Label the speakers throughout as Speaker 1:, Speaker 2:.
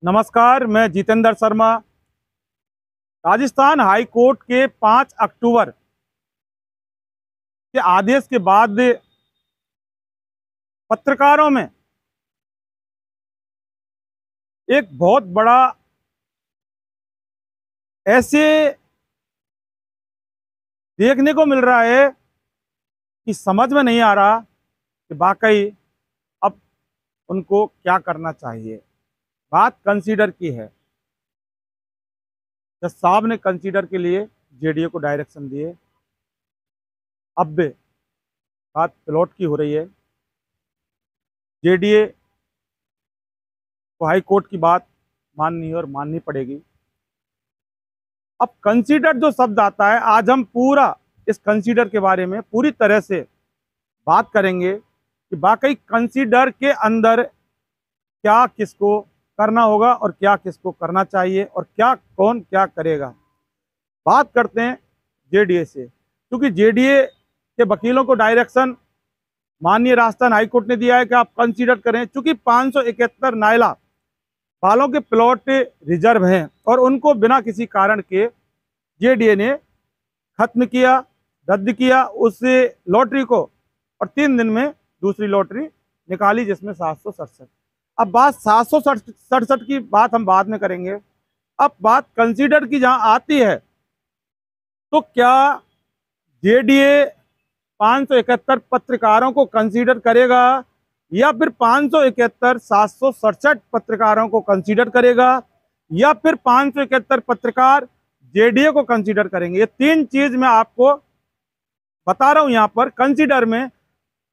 Speaker 1: नमस्कार, मैं Jitendra Sharma. Rajasthan high court के 5 अक्टूबर के आदेश के बाद पत्रकारों में एक बहुत बड़ा ऐसे देखने को मिल रहा है कि समझ में नहीं आ रहा कि वाकई अब उनको क्या करना चाहिए। बात कंसीडर की है। जज साहब ने कंसीडर के लिए जेडीए को डायरेक्शन दिए। अब बात प्लॉट की हो रही है। जेडीए को हाई कोर्ट की बात माननी है और माननी पड़ेगी। अब कंसीडर जो शब्द आता है, आज हम पूरा इस कंसीडर के बारे में पूरी तरह से बात करेंगे कि वाकई कंसीडर के अंदर क्या किसको करना होगा और क्या किसको करना चाहिए और क्या कौन क्या करेगा। बात करते हैं जेडीए से, क्योंकि जेडीए के वकीलों को डायरेक्शन माननीय राजस्थान हाईकोर्ट ने दिया है कि आप कंसीडर करें। चूंकि 571 नायला वालों के प्लॉट रिजर्व हैं और उनको बिना किसी कारण के जेडीए ने खत्म किया, रद्द किया उस लॉटरी को, और 3 दिन में दूसरी लॉटरी निकाली जिसमें 767। अब बात 767 की बात हम बाद में करेंगे। अब बात कंसीडर की जहां आती है, तो क्या जेडीए 571 पत्रकारों को कंसीडर करेगा या फिर 571 767 पत्रकारों को कंसीडर करेगा या फिर 571 पत्रकार जेडीए को कंसीडर करेंगे। ये 3 चीज मैं आपको बता रहा हूं। यहां पर कंसीडर में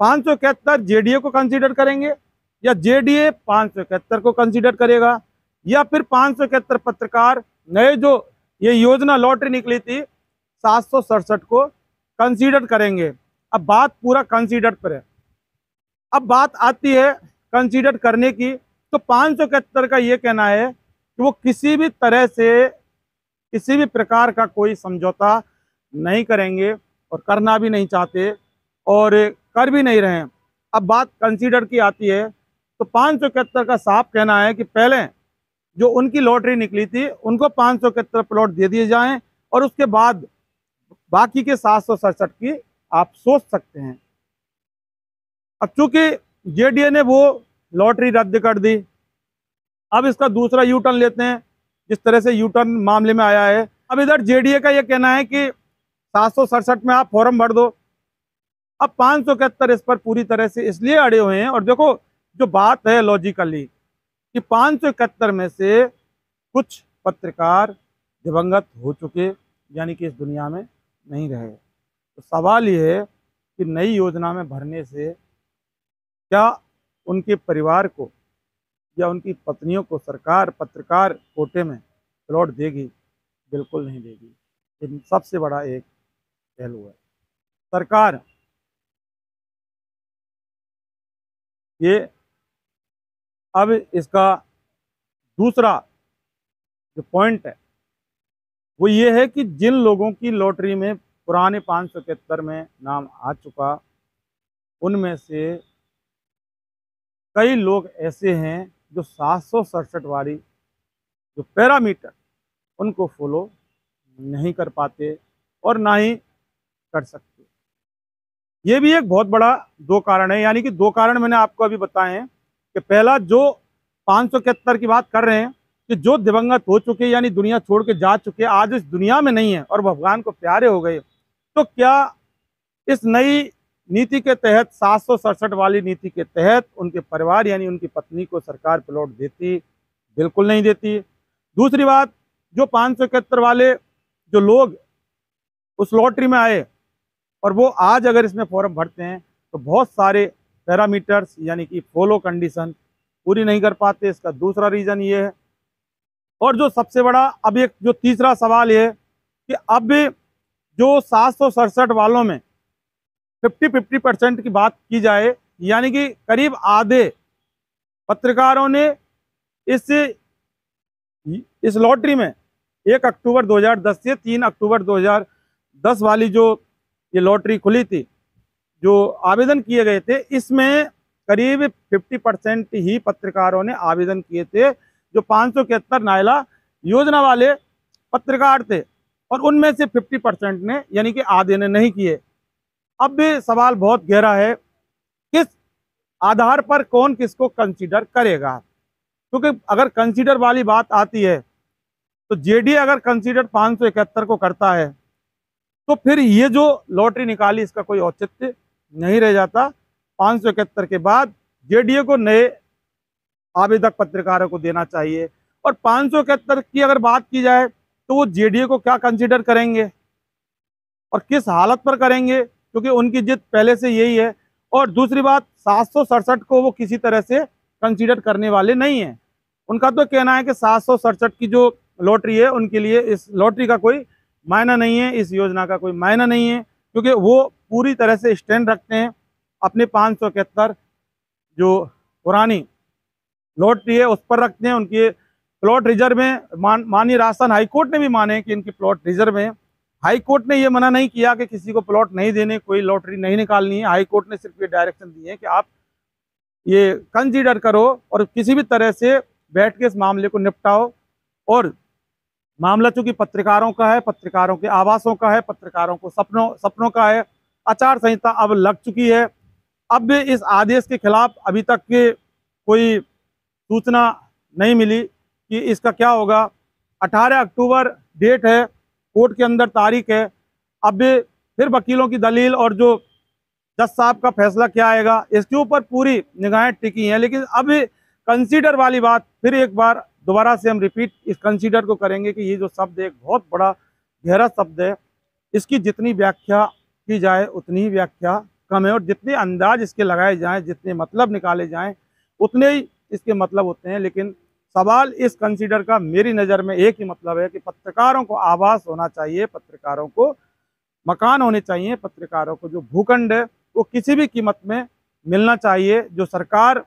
Speaker 1: 571 जेडीए को कंसीडर करेंगे या जेडीए 571 को कंसीडर करेगा या फिर 571 पत्रकार नए जो ये योजना लॉटरी निकली थी 767 को कंसीडर करेंगे। अब बात पूरा कंसीडर पर है। अब बात आती है कंसीडर करने की, तो 571 का ये कहना है कि वो किसी भी तरह से किसी भी प्रकार का कोई समझौता नहीं करेंगे और करना भी नहीं चाहते और कर भी नहीं रहे हैं। अब बात कंसीडर की आती है, तो 571 का साफ कहना है कि पहले जो उनकी लॉटरी निकली थी उनको 571 प्लॉट दे दिए जाएं और उसके बाद बाकी के 767 की आप सोच सकते हैं। अब चूंकि जेडीए ने वो लॉटरी रद्द कर दी, अब इसका दूसरा यू टर्न लेते हैं। जिस तरह से यू टर्न मामले में आया है, अब इधर जेडीए का ये कहना है कि 767 में आप फॉर्म भर दो। अब 571 इस पर पूरी तरह से इसलिए अड़े हुए हैं। और देखो जो बात है लॉजिकली कि 571 में से कुछ पत्रकार दिवंगत हो चुके, यानी कि इस दुनिया में नहीं रहे। तो सवाल ये है कि नई योजना में भरने से क्या उनके परिवार को या उनकी पत्नियों को सरकार पत्रकार कोटे में प्लॉट देगी? बिल्कुल नहीं देगी। ये सबसे बड़ा एक पहलू है। सरकार ये अब इसका दूसरा जो पॉइंट है वो ये है कि जिन लोगों की लॉटरी में पुराने 571 में नाम आ चुका, उनमें से कई लोग ऐसे हैं जो 767 वाली जो पैरामीटर उनको फॉलो नहीं कर पाते और ना ही कर सकते। ये भी एक बहुत बड़ा 2 कारण है, यानी कि 2 कारण मैंने आपको अभी बताए हैं कि पहला जो 571 की बात कर रहे हैं कि जो दिवंगत हो चुके यानी दुनिया छोड़ के जा चुके, आज इस दुनिया में नहीं है और भगवान को प्यारे हो गए, तो क्या इस नई नीति के तहत 767 वाली नीति के तहत उनके परिवार यानी उनकी पत्नी को सरकार प्लॉट देती? बिल्कुल नहीं देती। दूसरी बात, जो 571 वाले जो लोग उस लॉटरी में आए और वो आज अगर इसमें फॉर्म भरते हैं तो बहुत सारे पैरामीटर्स यानी कि फॉलो कंडीशन पूरी नहीं कर पाते। इसका दूसरा रीजन ये है। और जो सबसे बड़ा अब एक जो तीसरा सवाल ये है कि अब जो 767 वालों में 50% की बात की जाए, यानी कि करीब आधे पत्रकारों ने इस लॉटरी में 1 अक्टूबर 2010 से 3 अक्टूबर 2010 वाली जो ये लॉटरी खुली थी, जो आवेदन किए गए थे, इसमें करीब 50% ही पत्रकारों ने आवेदन किए थे जो 571 नायला योजना वाले पत्रकार थे, और उनमें से 50% ने यानी कि आधे ने नहीं किए। अब भी सवाल बहुत गहरा है, किस आधार पर कौन किसको कंसीडर करेगा, क्योंकि अगर कंसीडर वाली बात आती है तो जेडीए अगर कंसीडर 571 को करता है तो फिर ये जो लॉटरी निकाली इसका कोई औचित्य नहीं रह जाता। 571 के बाद जेडीए को नए आवेदक पत्रकारों को देना चाहिए। और 571 की अगर बात की जाए तो वो जेडीए को क्या कंसीडर करेंगे और किस हालत पर करेंगे, क्योंकि उनकी जिद पहले से यही है। और दूसरी बात, 767 को वो किसी तरह से कंसीडर करने वाले नहीं है। उनका तो कहना है कि 767 की जो लॉटरी है उनके लिए इस लॉटरी का कोई मायना नहीं है, इस योजना का कोई मायना नहीं है, क्योंकि वो पूरी तरह से स्टैंड रखते हैं अपने 571 जो पुरानी लॉटरी है उस पर रखते हैं। उनके प्लॉट रिजर्व में माननीय राजस्थान हाईकोर्ट ने भी माने कि इनकी प्लॉट रिजर्व है। हाईकोर्ट ने ये मना नहीं किया कि किसी को प्लॉट नहीं देने, कोई लॉटरी नहीं निकालनी है। हाईकोर्ट ने सिर्फ ये डायरेक्शन दी है कि आप ये कंसीडर करो और किसी भी तरह से बैठ के इस मामले को निपटाओ। और मामला चूंकि पत्रकारों का है, पत्रकारों के आवासों का है, पत्रकारों को सपनों का है, आचार संहिता अब लग चुकी है। अब भी इस आदेश के खिलाफ अभी तक के कोई सूचना नहीं मिली कि इसका क्या होगा। 18 अक्टूबर डेट है, कोर्ट के अंदर तारीख है। अब भी फिर वकीलों की दलील और जो जज साहब का फैसला क्या आएगा इसके ऊपर पूरी निगाहें टिकी हैं। लेकिन अब कंसीडर वाली बात फिर एक बार दोबारा से हम रिपीट इस कंसीडर को करेंगे कि ये जो शब्द है एक बहुत बड़ा गहरा शब्द है। इसकी जितनी व्याख्या की जाए उतनी ही व्याख्या कम है, और जितने अंदाज इसके लगाए जाएं, जितने मतलब निकाले जाएं उतने ही इसके मतलब होते हैं। लेकिन सवाल इस कंसीडर का मेरी नज़र में एक ही मतलब है कि पत्रकारों को आवास होना चाहिए, पत्रकारों को मकान होने चाहिए, पत्रकारों को जो भूखंड है वो किसी भी कीमत में मिलना चाहिए। जो सरकार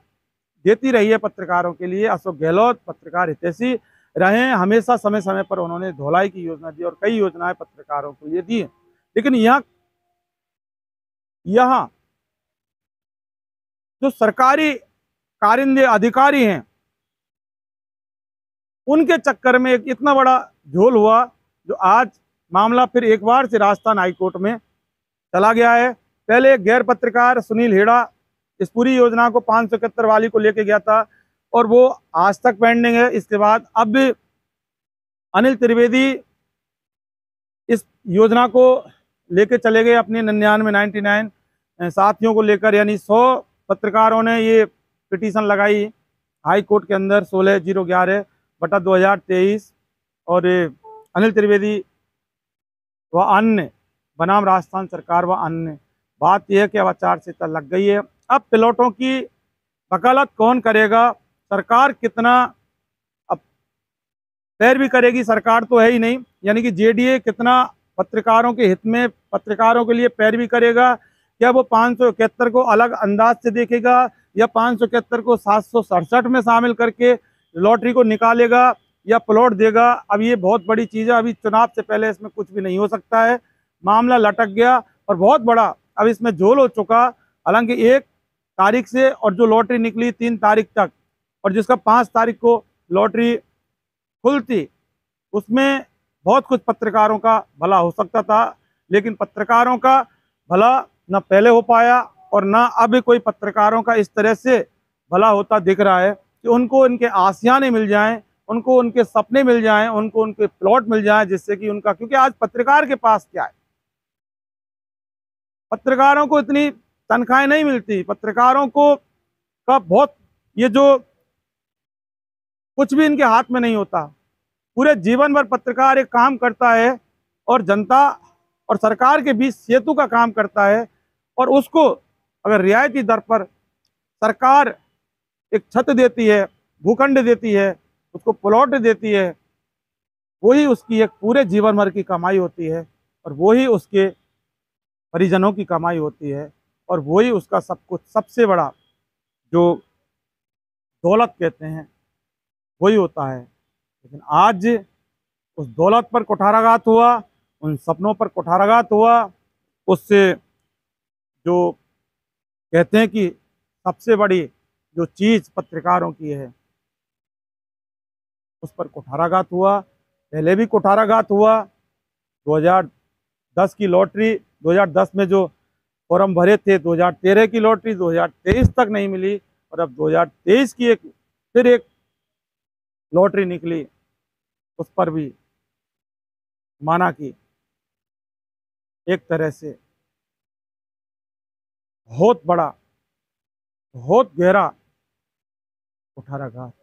Speaker 1: देती रही है पत्रकारों के लिए, अशोक गहलोत पत्रकार हितैषी रहे हैं, हमेशा समय समय पर उन्होंने धोलाई की योजना दी और कई योजनाएं पत्रकारों के लिए दी। लेकिन यहाँ जो सरकारी कारिंदे अधिकारी हैं उनके चक्कर में एक इतना बड़ा झोल हुआ, जो आज मामला फिर एक बार से राजस्थान हाईकोर्ट में चला गया है। पहले एक गैर पत्रकार सुनील हेड़ा इस पूरी योजना को 571 वाली को लेके गया था और वो आज तक पेंडिंग है। इसके बाद अब अनिल त्रिवेदी इस योजना को लेके चले गए अपने 99 साथियों को लेकर, यानी 100 पत्रकारों ने ये पिटीशन लगाई हाई कोर्ट के अंदर 16/011/2023। और अनिल त्रिवेदी व अन्य बनाम राजस्थान सरकार व अन्य, बात यह है कि अब आचार संहिता लग गई है। अब प्लॉटों की वकालत कौन करेगा, सरकार कितना अब पैरवी करेगी, सरकार तो है ही नहीं, यानी कि जेडीए कितना पत्रकारों के हित में, पत्रकारों के लिए पैरवी करेगा। क्या वो 571 को अलग अंदाज से देखेगा या 571 को 767 में शामिल करके लॉटरी को निकालेगा या प्लॉट देगा? अब ये बहुत बड़ी चीज़ है, अभी चुनाव से पहले इसमें कुछ भी नहीं हो सकता है। मामला लटक गया और बहुत बड़ा अब इसमें झोल हो चुका। हालांकि 1 तारीख से और जो लॉटरी निकली 3 तारीख तक, और जिसका 5 तारीख को लॉटरी खुलती, उसमें बहुत कुछ पत्रकारों का भला हो सकता था। लेकिन पत्रकारों का भला न पहले हो पाया और न अब कोई पत्रकारों का इस तरह से भला होता दिख रहा है कि उनको उनके आसियाने मिल जाएं, उनको उनके सपने मिल जाएं, उनको उनके प्लॉट मिल जाएं, जिससे कि उनका, क्योंकि आज पत्रकार के पास क्या है, पत्रकारों को इतनी तनख्वाहें नहीं मिलती, पत्रकारों को का बहुत, ये जो कुछ भी इनके हाथ में नहीं होता। पूरे जीवन भर पत्रकार एक काम करता है और जनता और सरकार के बीच सेतु का काम करता है, और उसको अगर रियायती दर पर सरकार एक छत देती है, भूखंड देती है, उसको प्लॉट देती है, वही उसकी एक पूरे जीवन भर की कमाई होती है और वही उसके परिजनों की कमाई होती है और वही उसका सब कुछ, सबसे बड़ा जो दौलत कहते हैं वही होता है। लेकिन आज उस दौलत पर कुठाराघात हुआ, उन सपनों पर कुठाराघात हुआ। उससे जो कहते हैं कि सबसे बड़ी जो चीज़ पत्रकारों की है उस पर कुठाराघात हुआ। पहले भी कुठाराघात हुआ। 2010 की लॉटरी, 2010 में जो फॉर्म भरे थे, 2013 की लॉटरी 2023 तक नहीं मिली, और अब 2023 की फिर एक लॉटरी निकली। उस पर भी माना कि एक तरह से बहुत बड़ा, बहुत गहरा कुठाराघात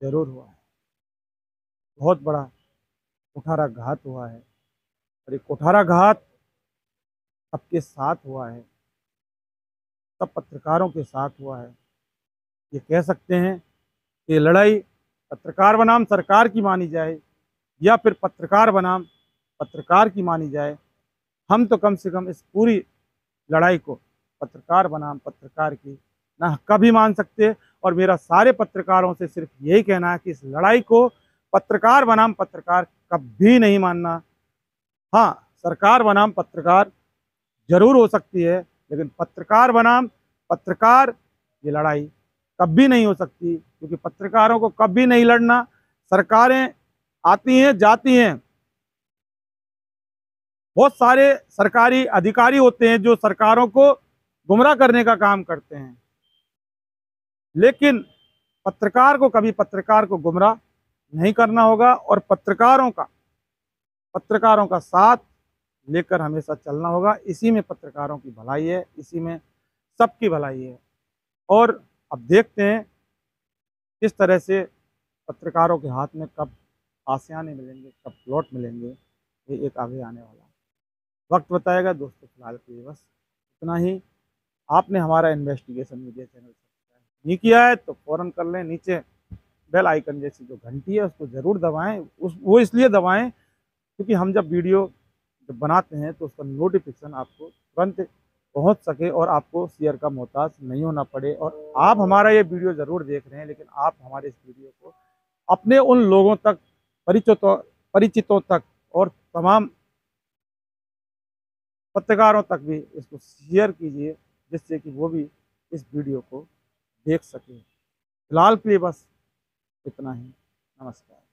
Speaker 1: जरूर हुआ है। बहुत बड़ा कुठाराघात हुआ है, और ये कुठाराघात सबके साथ हुआ है, सब पत्रकारों के साथ हुआ है। ये कह सकते हैं कि लड़ाई पत्रकार बनाम सरकार की मानी जाए, या फिर पत्रकार बनाम पत्रकार की मानी जाए। हम तो कम से कम इस पूरी लड़ाई को पत्रकार बनाम पत्रकार की ना कभी मान सकते। और मेरा सारे पत्रकारों से सिर्फ यही कहना है कि इस लड़ाई को पत्रकार बनाम पत्रकार कभी नहीं मानना। हाँ, सरकार बनाम पत्रकार जरूर हो सकती है, लेकिन पत्रकार बनाम पत्रकार ये लड़ाई कभी नहीं हो सकती, क्योंकि पत्रकारों को कभी नहीं लड़ना। सरकारें आती हैं, जाती हैं, बहुत सारे सरकारी अधिकारी होते हैं जो सरकारों को गुमराह करने का काम करते हैं, लेकिन पत्रकार को कभी पत्रकार को गुमराह नहीं करना होगा, और पत्रकारों का साथ लेकर हमेशा चलना होगा। इसी में पत्रकारों की भलाई है, इसी में सबकी भलाई है। और अब देखते हैं किस तरह से पत्रकारों के हाथ में कब आसियाने मिलेंगे, कब प्लॉट मिलेंगे, ये एक आगे आने वाला है, वक्त बताएगा। दोस्तों फिलहाल के लिए बस इतना ही। आपने हमारा इन्वेस्टिगेशन मीडिया चैनल सब्सक्राइब नहीं किया है तो फ़ौरन कर लें। नीचे बेल आइकन जैसी जो घंटी है उसको ज़रूर दबाएं। वो इसलिए दबाएं क्योंकि हम जब वीडियो जब बनाते हैं तो उसका नोटिफिकेशन आपको तुरंत पहुंच सके, और आपको शेयर का मोहताज नहीं होना पड़े। और आप हमारा ये वीडियो ज़रूर देख रहे हैं, लेकिन आप हमारे इस वीडियो को अपने उन लोगों तक, परिचितों तक, और तमाम पत्रकारों तक भी इसको शेयर कीजिए, जिससे कि वो भी इस वीडियो को देख सके। फिलहाल के लिए बस इतना ही। नमस्कार।